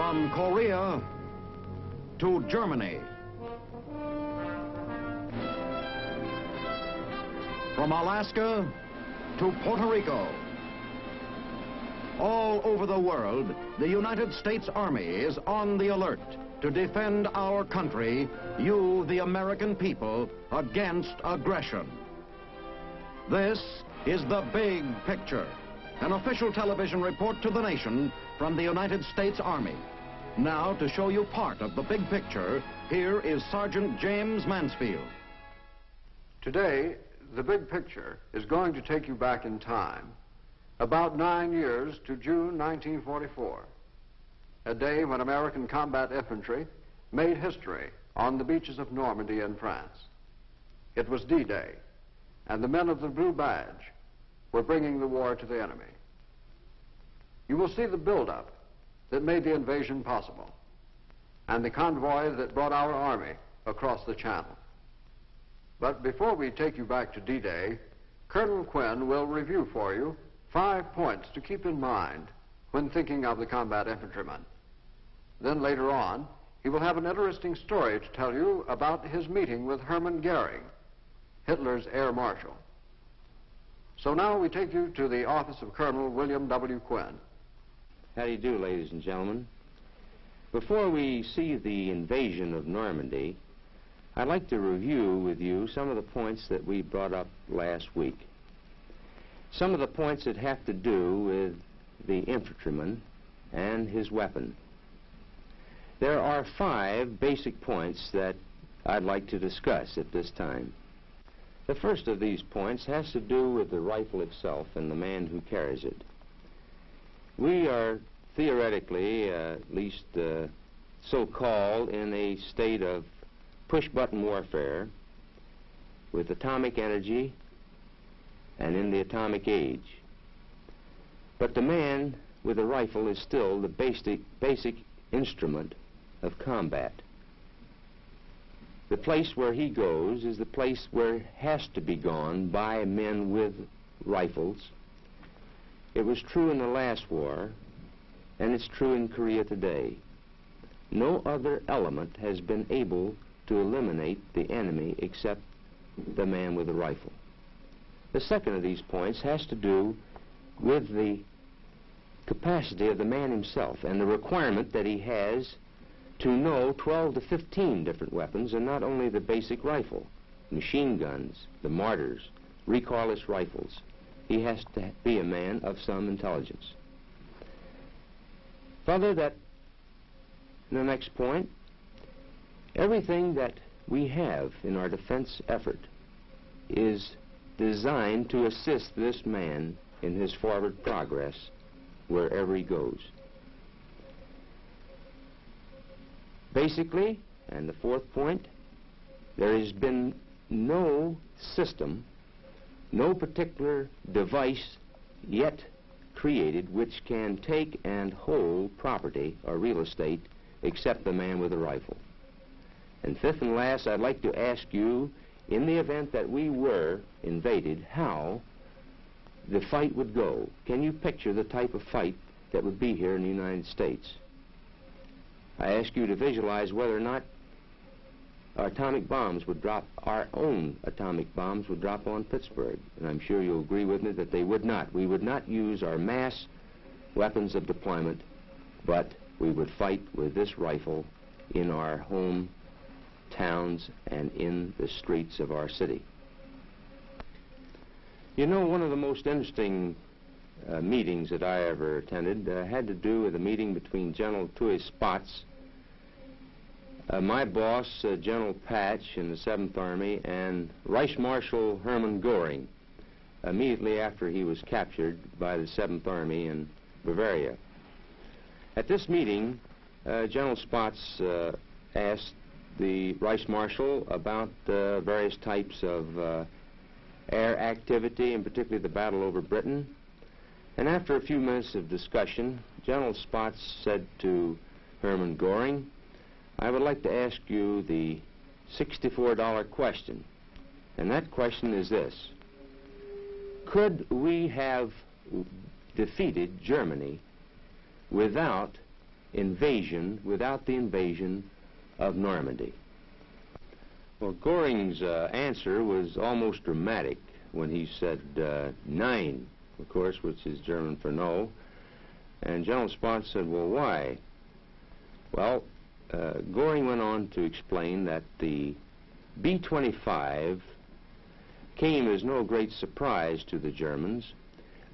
From Korea to Germany. From Alaska to Puerto Rico. All over the world, the United States Army is on the alert to defend our country, you, the American people, against aggression. This is The Big Picture, an official television report to the nation from the United States Army. Now, to show you part of the big picture, here is Sergeant James Mansfield. Today, The Big Picture is going to take you back in time, about 9 years to June 1944, a day when American combat infantry made history on the beaches of Normandy in France. It was D-Day, and the men of the blue badge were bringing the war to the enemy. You will see the buildup that made the invasion possible, and the convoy that brought our army across the channel. But before we take you back to D-Day, Colonel Quinn will review for you 5 points to keep in mind when thinking of the combat infantryman. Then later on, he will have an interesting story to tell you about his meeting with Hermann Goering, Hitler's air marshal. So now we take you to the office of Colonel William W. Quinn. How do you do, ladies and gentlemen? Before we see the invasion of Normandy, I'd like to review with you some of the points that we brought up last week. Some of the points that have to do with the infantryman and his weapon. There are 5 basic points that I'd like to discuss at this time. The first of these points has to do with the rifle itself and the man who carries it. We are theoretically, at least so-called, in a state of push-button warfare with atomic energy and in the atomic age. But the man with a rifle is still the basic instrument of combat. The place where he goes is the place where it has to be gone by men with rifles. It was true in the last war, and it's true in Korea today. No other element has been able to eliminate the enemy except the man with a rifle. The second of these points has to do with the capacity of the man himself and the requirement that he has to know 12 to 15 different weapons, and not only the basic rifle, machine guns, the mortars, recoilless rifles. He has to be a man of some intelligence. Further, that the next point, everything that we have in our defense effort is designed to assist this man in his forward progress wherever he goes. Basically, and the fourth point, there has been no system, no particular device yet created which can take and hold property or real estate except the man with a rifle. And fifth and last, I'd like to ask you, in the event that we were invaded, how the fight would go. Can you picture the type of fight that would be here in the United States? I ask you to visualize whether or not our atomic bombs would drop, our own atomic bombs would drop on Pittsburgh. And I'm sure you'll agree with me that they would not. We would not use our mass weapons of deployment, but we would fight with this rifle in our home towns and in the streets of our city. You know, one of the most interesting meetings that I ever attended had to do with a meeting between General Tui Spatz, my boss, General Patch in the 7th Army, and Reich Marshal Hermann Goering, immediately after he was captured by the 7th Army in Bavaria. At this meeting, General Spatz asked the Reich Marshal about various types of air activity, and particularly the battle over Britain. And after a few minutes of discussion, General Spatz said to Hermann Goering, I would like to ask you the $64 question. And that question is this: could we have defeated Germany without invasion without the invasion of Normandy? Well, Göring's answer was almost dramatic when he said nein, of course, which is German for no. And General Spaatz said, well, why? Well, Göring went on to explain that the B-25 came as no great surprise to the Germans,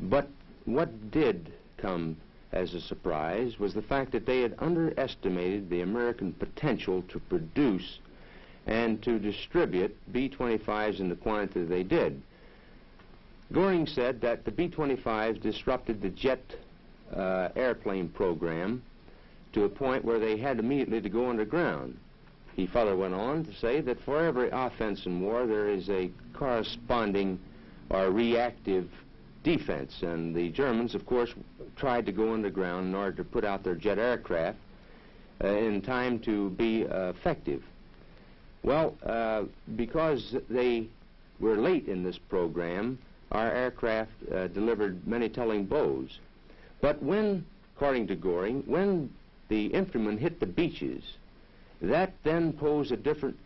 but what did come as a surprise was the fact that they had underestimated the American potential to produce and to distribute B-25s in the quantity they did. Göring said that the B-25s disrupted the jet airplane program to a point where they had immediately to go underground. He further went on to say that for every offense in war there is a corresponding or reactive defense, and the Germans, of course, tried to go underground in order to put out their jet aircraft in time to be effective. Well, because they were late in this program, our aircraft delivered many telling blows. But when, according to Göring, when the infantrymen hit the beaches, that then posed a different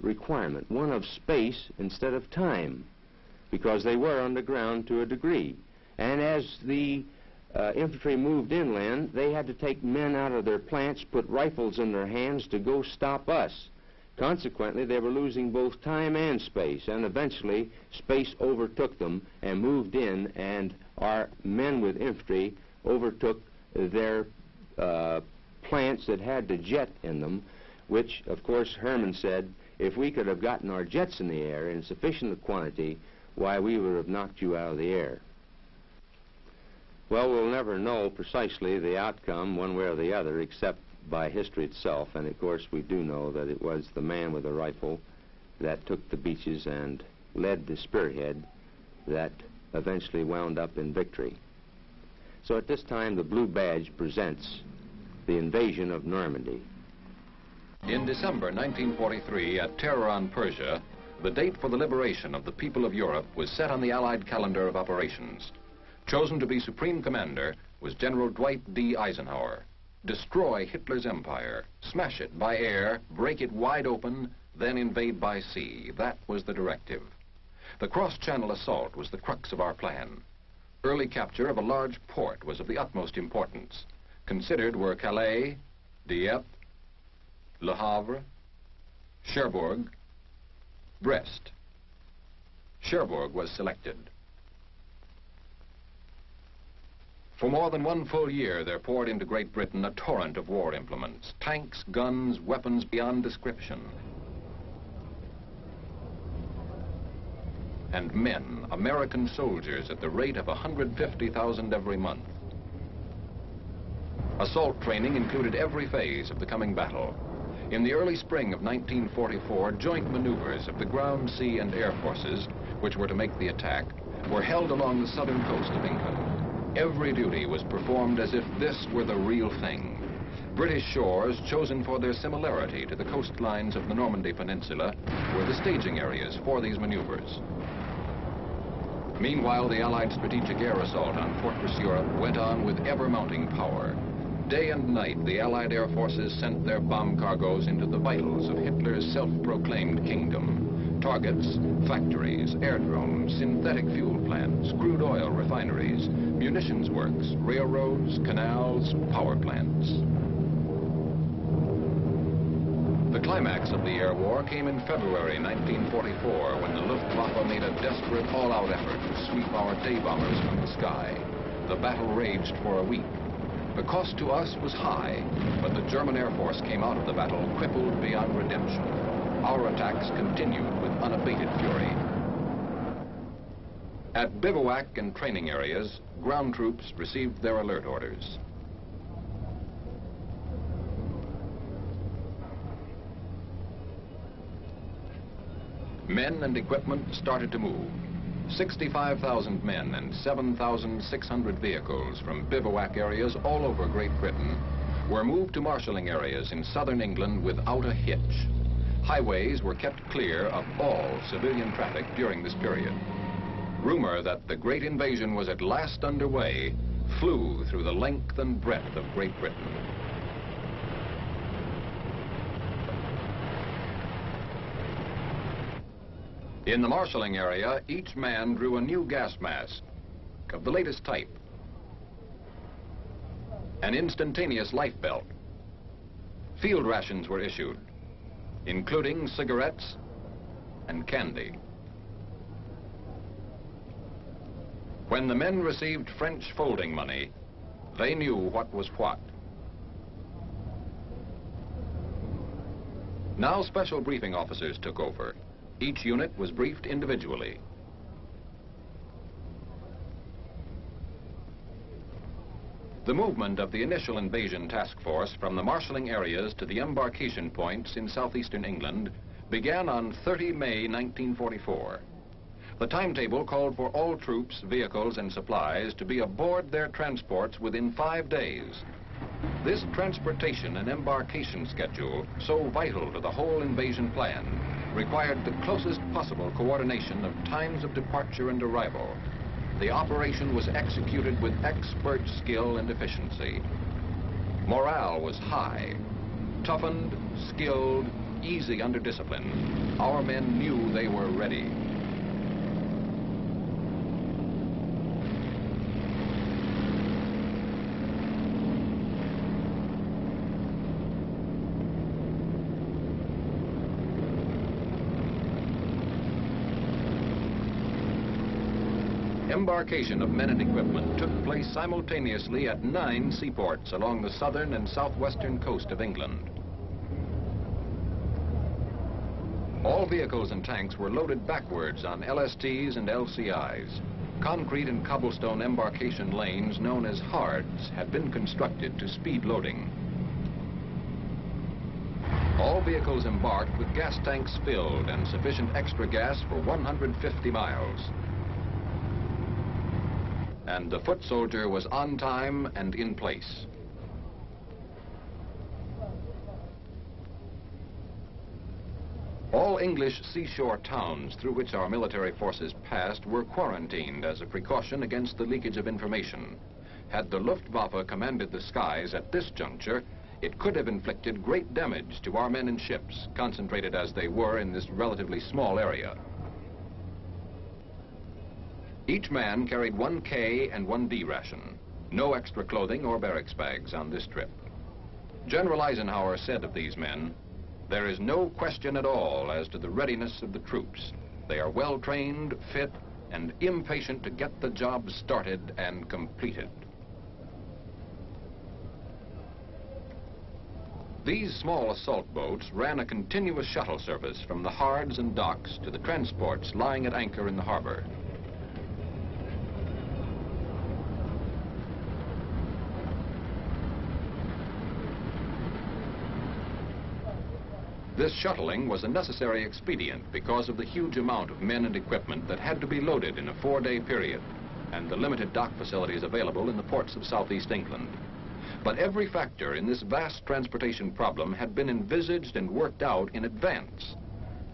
requirement, one of space instead of time, because they were underground to a degree. And as the infantry moved inland, they had to take men out of their plants, put rifles in their hands to go stop us. Consequently, they were losing both time and space, and eventually space overtook them and moved in, and our men with infantry overtook their plants that had the jet in them, which, of course, Herman said, if we could have gotten our jets in the air in sufficient quantity, why, we would have knocked you out of the air. Well, we'll never know precisely the outcome one way or the other except by history itself, and of course we do know that it was the man with the rifle that took the beaches and led the spearhead that eventually wound up in victory. So at this time the blue badge presents the invasion of Normandy. In December 1943, at terror on Persia, the date for the liberation of the people of Europe was set on the Allied calendar of operations. Chosen to be supreme commander was General Dwight D. Eisenhower. Destroy Hitler's empire, smash it by air, break it wide open, then invade by sea. That was the directive. The cross-channel assault was the crux of our plan. Early capture of a large port was of the utmost importance. Considered were Calais, Dieppe, Le Havre, Cherbourg, Brest. Cherbourg was selected. For more than one full year, there poured into Great Britain a torrent of war implements, tanks, guns, weapons beyond description. And men, American soldiers, at the rate of 150,000 every month. Assault training included every phase of the coming battle. In the early spring of 1944, joint maneuvers of the ground, sea, and air forces, which were to make the attack, were held along the southern coast of England. Every duty was performed as if this were the real thing. British shores, chosen for their similarity to the coastlines of the Normandy Peninsula, were the staging areas for these maneuvers. Meanwhile, the Allied strategic air assault on Fortress Europe went on with ever-mounting power. Day and night, the Allied air forces sent their bomb cargoes into the vitals of Hitler's self-proclaimed kingdom. Targets, factories, aerodromes, synthetic fuel plants, crude oil refineries, munitions works, railroads, canals, power plants. The climax of the air war came in February 1944, when the Luftwaffe made a desperate all-out effort to sweep our day bombers from the sky. The battle raged for a week. The cost to us was high, but the German Air Force came out of the battle crippled beyond redemption. Our attacks continued with unabated fury. At bivouac and training areas, ground troops received their alert orders. Men and equipment started to move. 65,000 men and 7,600 vehicles from bivouac areas all over Great Britain were moved to marshalling areas in southern England without a hitch. Highways were kept clear of all civilian traffic during this period. Rumor that the great invasion was at last underway flew through the length and breadth of Great Britain. In the marshalling area, each man drew a new gas mask of the latest type, an instantaneous life belt. Field rations were issued, including cigarettes and candy. When the men received French folding money, they knew what was what. Now special briefing officers took over. Each unit was briefed individually. The movement of the initial invasion task force from the marshalling areas to the embarkation points in southeastern England began on 30 May 1944. The timetable called for all troops, vehicles, and supplies to be aboard their transports within 5 days. This transportation and embarkation schedule, so vital to the whole invasion plan, required the closest possible coordination of times of departure and arrival. The operation was executed with expert skill and efficiency. Morale was high. Toughened, skilled, easy under discipline, our men knew they were ready. Embarkation of men and equipment took place simultaneously at 9 seaports along the southern and southwestern coast of England. All vehicles and tanks were loaded backwards on LSTs and LCIs. Concrete and cobblestone embarkation lanes known as hards had been constructed to speed loading. All vehicles embarked with gas tanks filled and sufficient extra gas for 150 miles. And the foot soldier was on time and in place. All English seashore towns through which our military forces passed were quarantined as a precaution against the leakage of information. Had the Luftwaffe commanded the skies at this juncture, it could have inflicted great damage to our men and ships, concentrated as they were in this relatively small area. Each man carried 1 K and 1 D ration. No extra clothing or barracks bags on this trip. General Eisenhower said of these men, "There is no question at all as to the readiness of the troops. They are well trained, fit, and impatient to get the job started and completed." These small assault boats ran a continuous shuttle service from the hards and docks to the transports lying at anchor in the harbor. This shuttling was a necessary expedient because of the huge amount of men and equipment that had to be loaded in a 4-day period and the limited dock facilities available in the ports of southeast England. But every factor in this vast transportation problem had been envisaged and worked out in advance.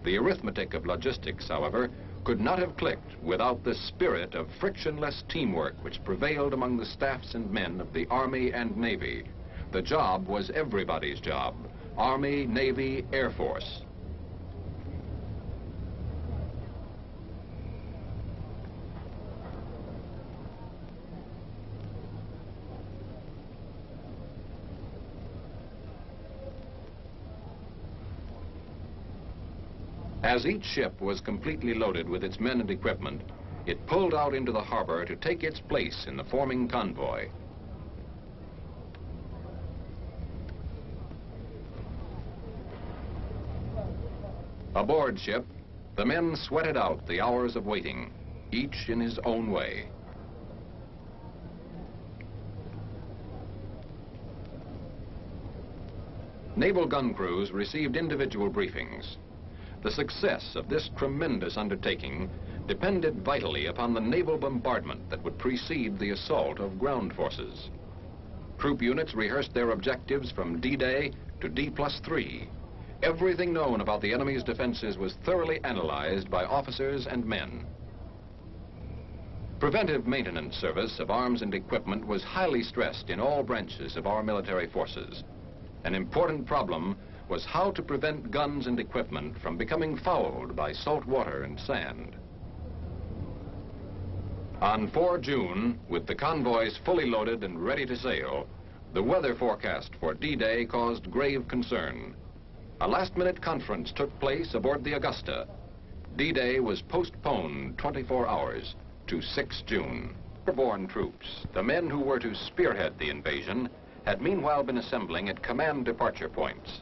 The arithmetic of logistics, however, could not have clicked without the spirit of frictionless teamwork which prevailed among the staffs and men of the Army and Navy. The job was everybody's job. Army, Navy, Air Force. As each ship was completely loaded with its men and equipment, it pulled out into the harbor to take its place in the forming convoy. Aboard ship, the men sweated out the hours of waiting, each in his own way. Naval gun crews received individual briefings. The success of this tremendous undertaking depended vitally upon the naval bombardment that would precede the assault of ground forces. Troop units rehearsed their objectives from D-Day to D+3. Everything known about the enemy's defenses was thoroughly analyzed by officers and men. Preventive maintenance service of arms and equipment was highly stressed in all branches of our military forces. An important problem was how to prevent guns and equipment from becoming fouled by salt water and sand. On 4 June, with the convoys fully loaded and ready to sail, the weather forecast for D-Day caused grave concern. A last-minute conference took place aboard the Augusta. D-Day was postponed 24 hours to 6 June. Airborne troops, the men who were to spearhead the invasion, had meanwhile been assembling at command departure points.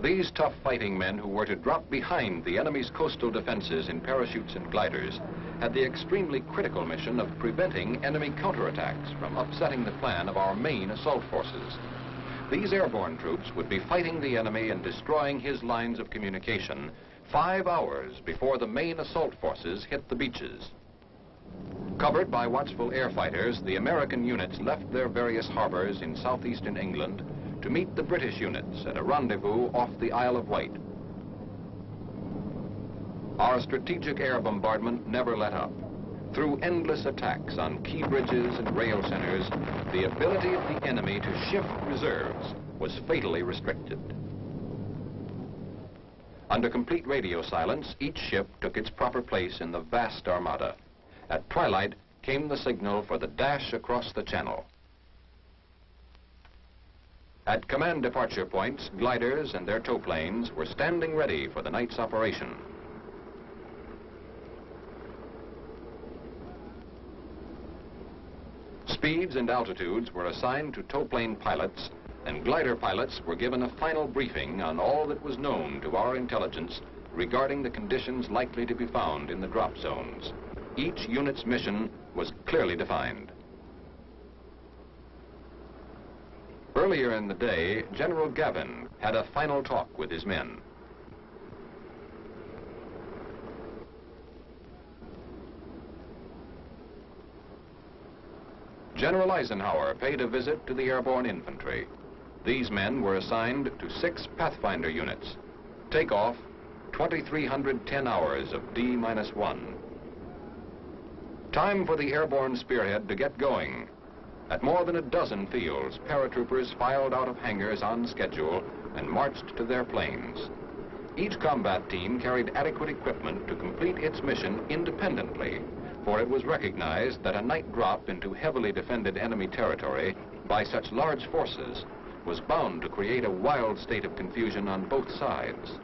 These tough fighting men who were to drop behind the enemy's coastal defenses in parachutes and gliders had the extremely critical mission of preventing enemy counterattacks from upsetting the plan of our main assault forces. These airborne troops would be fighting the enemy and destroying his lines of communication 5 hours before the main assault forces hit the beaches. Covered by watchful air fighters, the American units left their various harbors in southeastern England to meet the British units at a rendezvous off the Isle of Wight. Our strategic air bombardment never let up. Through endless attacks on key bridges and rail centers, the ability of the enemy to shift reserves was fatally restricted. Under complete radio silence, each ship took its proper place in the vast armada. At twilight came the signal for the dash across the channel. At command departure points, gliders and their tow planes were standing ready for the night's operation. Speeds and altitudes were assigned to tow plane pilots, and glider pilots were given a final briefing on all that was known to our intelligence regarding the conditions likely to be found in the drop zones. Each unit's mission was clearly defined. Earlier in the day, General Gavin had a final talk with his men. General Eisenhower paid a visit to the airborne infantry. These men were assigned to 6 Pathfinder units. Takeoff, 2,310 hours of D-1. Time for the airborne spearhead to get going. At more than a dozen fields, paratroopers filed out of hangars on schedule and marched to their planes. Each combat team carried adequate equipment to complete its mission independently, for it was recognized that a night drop into heavily defended enemy territory by such large forces was bound to create a wild state of confusion on both sides.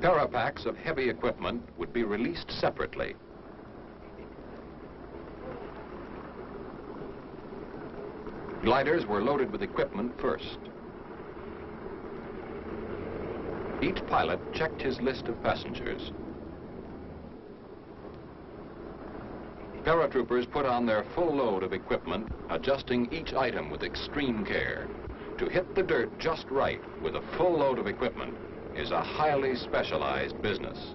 Parapacks of heavy equipment would be released separately. Gliders were loaded with equipment first. Each pilot checked his list of passengers. Paratroopers put on their full load of equipment, adjusting each item with extreme care. To hit the dirt just right with a full load of equipment is a highly specialized business.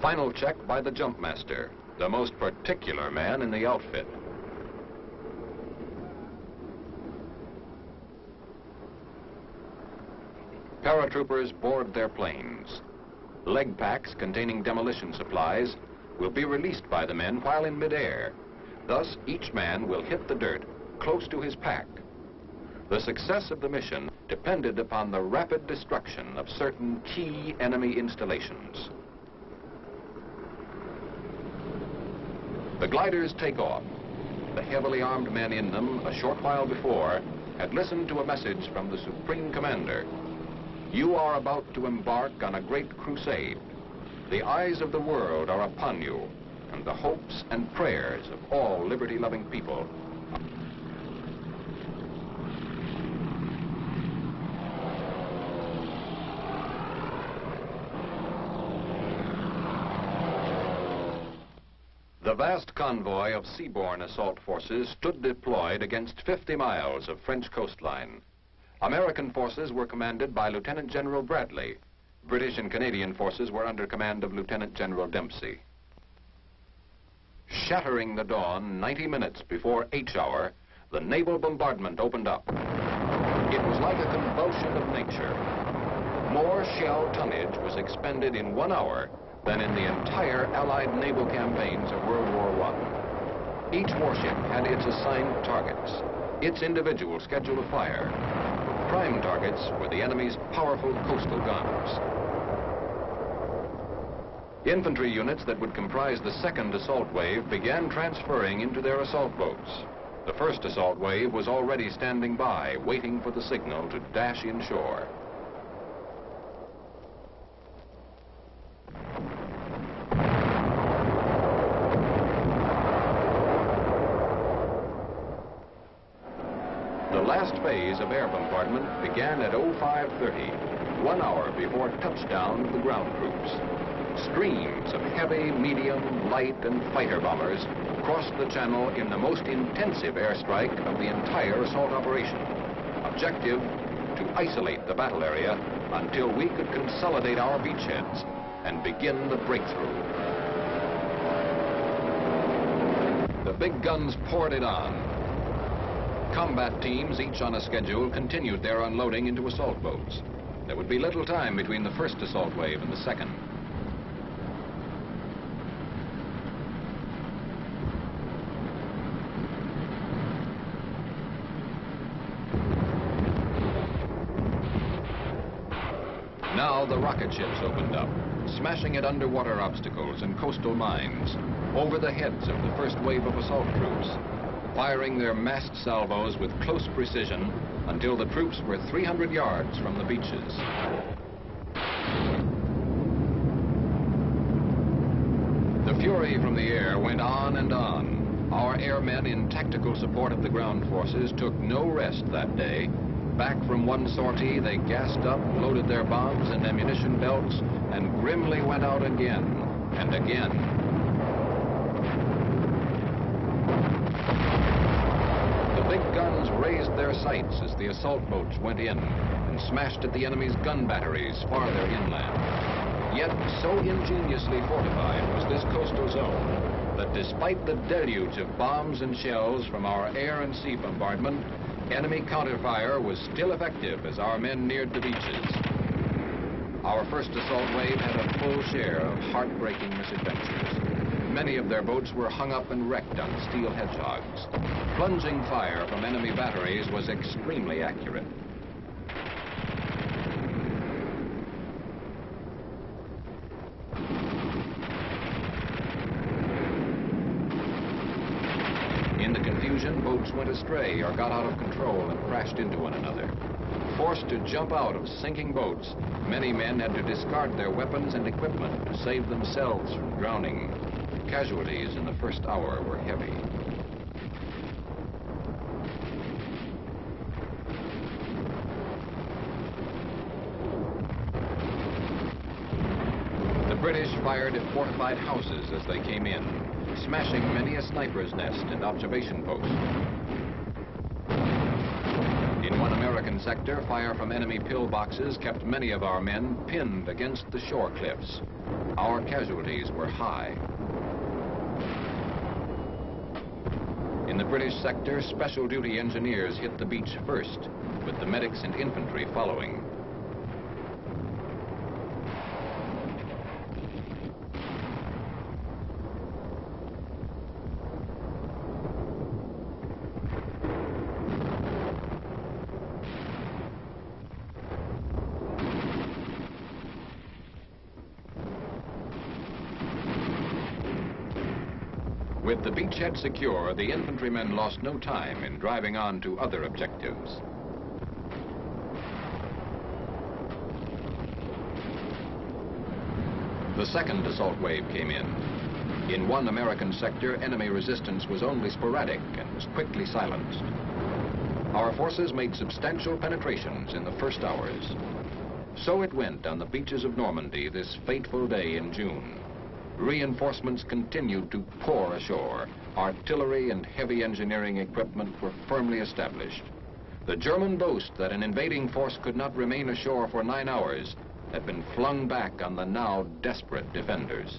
Final check by the jump master, the most particular man in the outfit. Paratroopers board their planes. Leg packs containing demolition supplies will be released by the men while in midair. Thus, each man will hit the dirt close to his pack. The success of the mission depended upon the rapid destruction of certain key enemy installations. The gliders take off. The heavily armed men in them, a short while before, had listened to a message from the Supreme Commander. You are about to embark on a great crusade. The eyes of the world are upon you, and the hopes and prayers of all liberty-loving people. The vast convoy of seaborne assault forces stood deployed against 50 miles of French coastline. American forces were commanded by Lieutenant General Bradley. British and Canadian forces were under command of Lieutenant General Dempsey. Shattering the dawn 90 minutes before H hour, the naval bombardment opened up. It was like a convulsion of nature. More shell tonnage was expended in 1 hour than in the entire Allied naval campaigns of World War I. Each warship had its assigned targets, its individual schedule of fire. Prime targets were the enemy's powerful coastal guns. Infantry units that would comprise the second assault wave began transferring into their assault boats. The first assault wave was already standing by, waiting for the signal to dash inshore. The last phase of air bombardment began at 0530, 1 hour before touchdown of the ground troops. Streams of heavy, medium, light, and fighter bombers crossed the channel in the most intensive airstrike of the entire assault operation. Objective, to isolate the battle area until we could consolidate our beachheads and begin the breakthrough. The big guns poured it on. Combat teams, each on a schedule, continued their unloading into assault boats. There would be little time between the first assault wave and the second. Now the rocket ships opened up, smashing at underwater obstacles and coastal mines, over the heads of the first wave of assault troops, firing their massed salvos with close precision until the troops were 300 yards from the beaches. The fury from the air went on and on. Our airmen in tactical support of the ground forces took no rest that day. Back from one sortie, they gassed up, loaded their bombs and ammunition belts, and grimly went out again and again. The big guns raised their sights as the assault boats went in and smashed at the enemy's gun batteries farther inland. Yet so ingeniously fortified was this coastal zone that despite the deluge of bombs and shells from our air and sea bombardment, enemy counterfire was still effective as our men neared the beaches. Our first assault wave had a full share of heartbreaking misadventures. Many of their boats were hung up and wrecked on steel hedgehogs. Plunging fire from enemy batteries was extremely accurate. In the confusion, boats went astray or got out of control and crashed into one another. Forced to jump out of sinking boats, many men had to discard their weapons and equipment to save themselves from drowning. Casualties in the first hour were heavy. The British fired at fortified houses as they came in, smashing many a sniper's nest and observation post. In one American sector, fire from enemy pillboxes kept many of our men pinned against the shore cliffs. Our casualties were high. In the British sector, special duty engineers hit the beach first, with the medics and infantry following. With the beachhead secure, the infantrymen lost no time in driving on to other objectives. The second assault wave came in. In one American sector, enemy resistance was only sporadic and was quickly silenced. Our forces made substantial penetrations in the first hours. So it went on the beaches of Normandy this fateful day in June. Reinforcements continued to pour ashore. Artillery and heavy engineering equipment were firmly established. The German boast that an invading force could not remain ashore for 9 hours had been flung back on the now desperate defenders.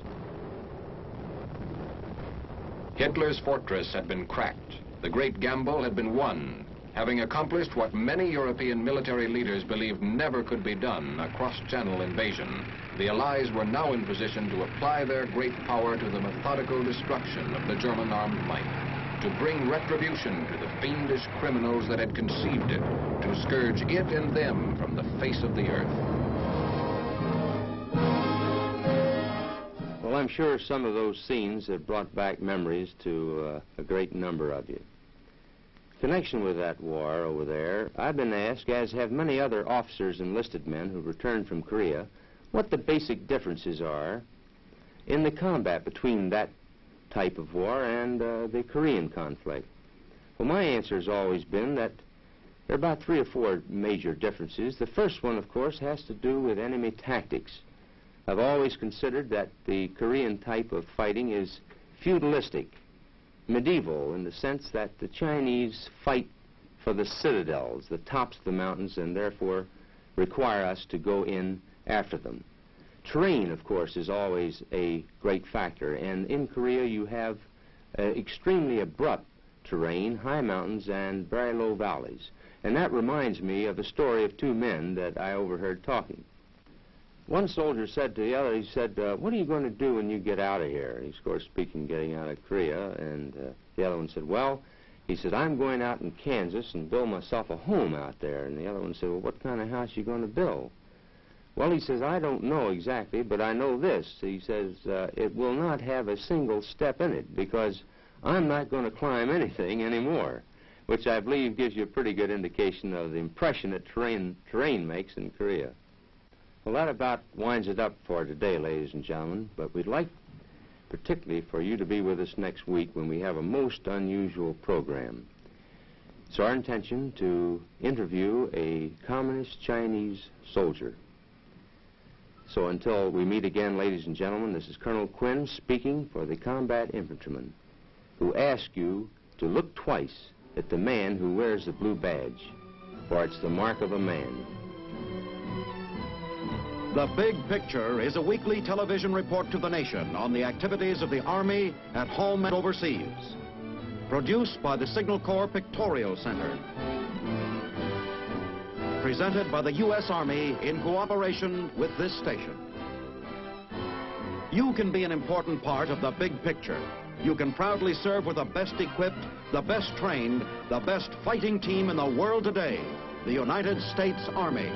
Hitler's fortress had been cracked. The great gamble had been won. Having accomplished what many European military leaders believed never could be done, a cross-channel invasion, the Allies were now in position to apply their great power to the methodical destruction of the German armed might, to bring retribution to the fiendish criminals that had conceived it, to scourge it and them from the face of the earth. Well, I'm sure some of those scenes have brought back memories to a great number of you. In connection with that war over there, I've been asked, as have many other officers and enlisted men who returned from Korea, what the basic differences are in the combat between that type of war and the Korean conflict. Well, my answer has always been that there are about 3 or 4 major differences. The first one, of course, has to do with enemy tactics. I've always considered that the Korean type of fighting is feudalistic, medieval, in the sense that the Chinese fight for the citadels, the tops of the mountains, and therefore require us to go in after them. Terrain, of course, is always a great factor, and in Korea you have extremely abrupt terrain, high mountains and very low valleys. And that reminds me of a story of 2 men that I overheard talking. One soldier said to the other, he said, what are you going to do when you get out of here? He's, of course, speaking getting out of Korea, and the other one said, well, he said, I'm going out in Kansas and build myself a home out there. And the other one said, well, what kind of house are you going to build? Well, he says, I don't know exactly, but I know this. He says, it will not have a single step in it because I'm not going to climb anything anymore, which I believe gives you a pretty good indication of the impression that terrain makes in Korea. Well, that about winds it up for today, ladies and gentlemen, but we'd like particularly for you to be with us next week when we have a most unusual program. It's our intention to interview a communist Chinese soldier. So until we meet again, ladies and gentlemen, this is Colonel Quinn speaking for the combat infantrymen who ask you to look twice at the man who wears the blue badge, for it's the mark of a man. The Big Picture is a weekly television report to the nation on the activities of the Army at home and overseas. Produced by the Signal Corps Pictorial Center. Presented by the U.S. Army in cooperation with this station. You can be an important part of the Big Picture. You can proudly serve with the best equipped, the best trained, the best fighting team in the world today, the United States Army.